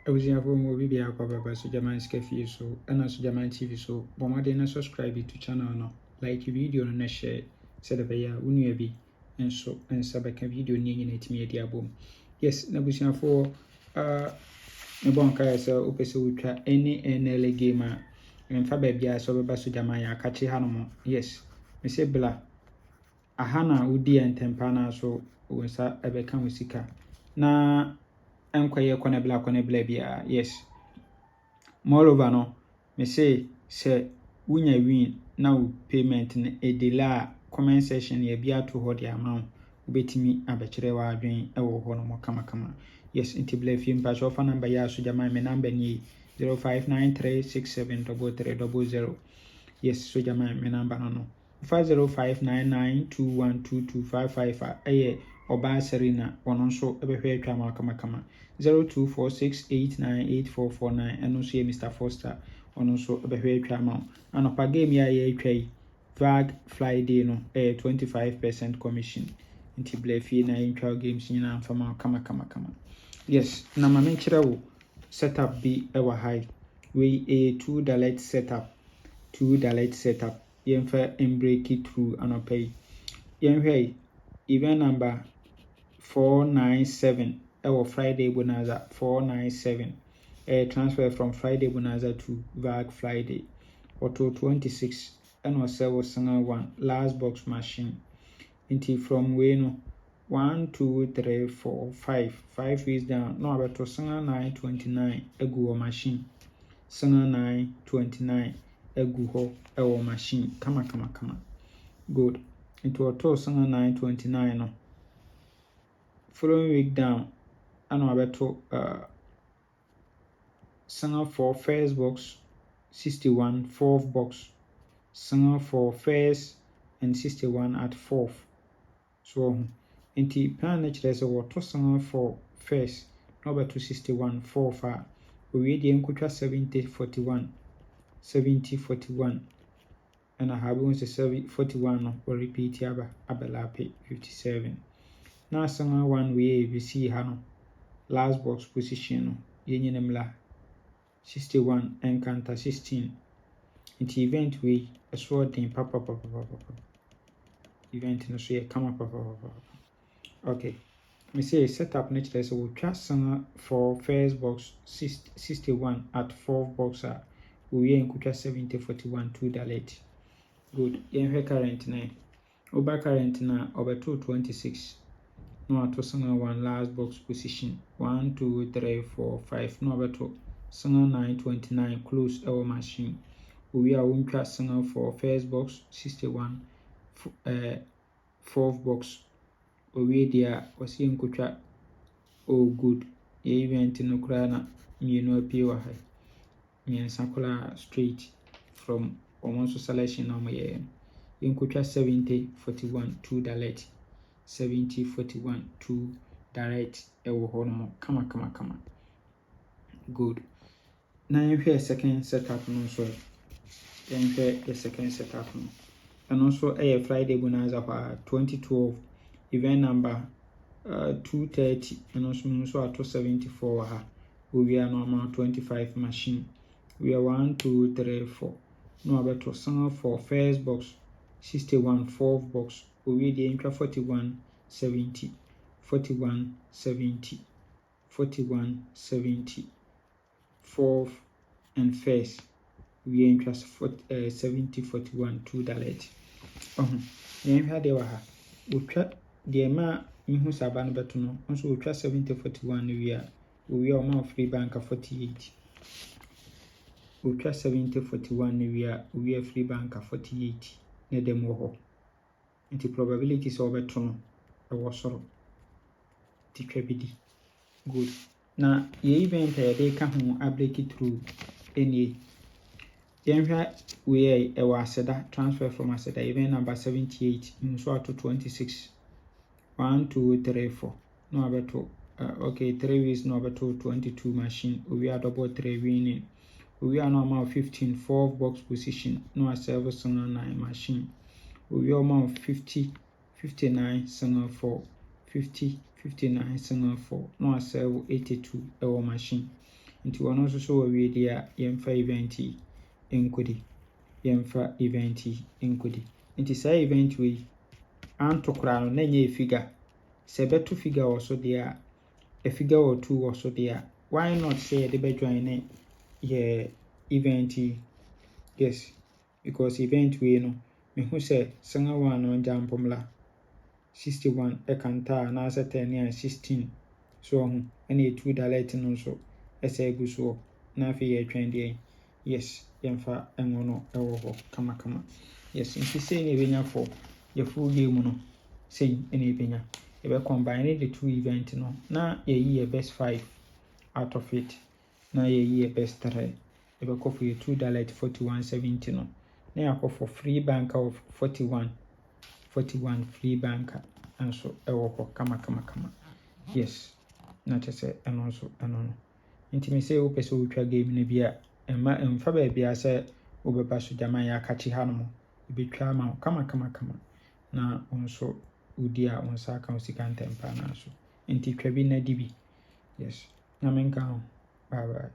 Abusuafo mo bi bia kwa baba so German Scafe so and so German TV so bomade na subscribe to channel no like video no na share said the ya unua bi enso ensa beka video ni nyina etimi edi abom. Yes, na abusuafo me bon kai so opese wotwa any Nla game a mfa ba bia so beba so German ya kachi hanom. Yes, me say bla aha na wodi entempa na so wonsa ebeka wosika na enkwaye kone bla bia. Yes, moreover no me say wunya win na wo payment na edela comment section ya bia to ho de amount ubetimi abekire wa adwen ewo ho no kama. Yes, inti bla fi mpa so fa number ya so jama me number ni 0593673300. yes, so jama me number no 0599212255 aye Oba Serena ono so ebehwe atwa kama 0246898449 eno so ye Mr Foster ono so ebehwe atwa ma anopa game ya ye atwa Vag Friday no 25% commission nti blefi na intwa games nyina amfama kama. Yes, na ma menkyerɛ wo setup bi ewa high we a two direct setup yemfa break it through anopa yi yemhwɛ event number 497 ewo Friday bonanza 497 transfer from Friday bonanza to Vag Friday auto 26 and also single one last box machine into from we no 1 2 3 4 5 is down no about single 929 egu machine single 929 egu ho ewo machine kama good into auto single 929 no following week down and abeto singer for first box 61 fourth box singer for first and 61 at fourth so inti plan nature say what singer for first no abeto 61 fourth we dey nkotwa 70 41 and I have one 41 no or repeat abelape 57 na singer one we see hano last box position no yenyenemla 61 encounter 16 into event we a sword in papa event no so ye kama papa. Okay, me say setup nature so we trust singer for first box 61 at fourth box we enkutwa 70 41 2 delete good yenhwe current na over current na obeto 26 no ato single one last box position 1 2 3 4 5 no abeto single 929 close our machine we are untwa single for first box 61 fourth box we dia wasi nkutwa oh good event no kura na mienu apie wa ha miensa kula straight from almost selection na mo ye nkutwa 70 41 2 delete 70 41 2 direct ewo ho no kama good na yehwe second setup no so yehwe the second setup no and also Friday bonanza for 2012 event number 230 and also at 74 ha we are normal 25 machine we are 1 2 3 4 no about single for first box 61 fourth box we the intra 41 70 41 70 41 70 fourth and first we interest 70 41 2 delete yen hwa de wa ha utwa de ma ihu saban beto no nso utwa 70 41 we are ma free bank 48 utwa 70 41 we are free bank 48 na dem wo ho nti probability so beto no e wo soro tikwa bidi good na ye event dey ka ho a break it through any yenhwa we e wa aseda transfer from aseda event number 78 nso ato 26 1 2 3 4 no abeto okay 3 weeks no abeto 22 machine we are double 3 winning we are normal 15 4 box position no a serve single 9 machine we are normal 50 59 single 4 50 59 single 4 no a serve 82 ewo machine nti wɔno nso so wɔ wie deɛ a yɛmfa event yi nkɔdi nti saa event wei anto koraa no na nyɛ figure sɛ ɛbɛto figure wɔ so deɛ a figure wɔ 2 wɔ so deɛ a why not sɛ yɛde bɛjoin ne yɛ event yi yes because event wei no mehu sɛ sanga 1 no ngya mpɔmla 61 ɛkanta anaasɛ 10 a 16 so ɔho ɛna yɛtu dialect no nso ɛsɛ egu so na afei yɛtwɛn deɛ yes yɛmfa ɛngo no ɛwɔ hɔ kamakama yes nti sei na yɛbɛnya for yɛ full game no sei ɛna yɛbɛnya yɛbɛ combine the 2 event no na yɛyi yɛ best 5 out of it na yɛyi yɛ best 3 yɛbɛkɔ for yɛ 2 dialect 4170 no na yɛakɔ for free banker of 41 free banker nso ɛwɔ hɔ kama yes na kyerɛ sɛ ɛno nso ɛno no nti me sɛ wopɛ sɛ wotwa game no bi a ɛmfa baabia sɛ wobɛba so gyama yɛ akakye ha no mo ɛbɛtwa ama wo kama na wo nso wodi a wo nsa aka wo sika ntɛmpa na so nti twa bi na di bi yes na menka ho bye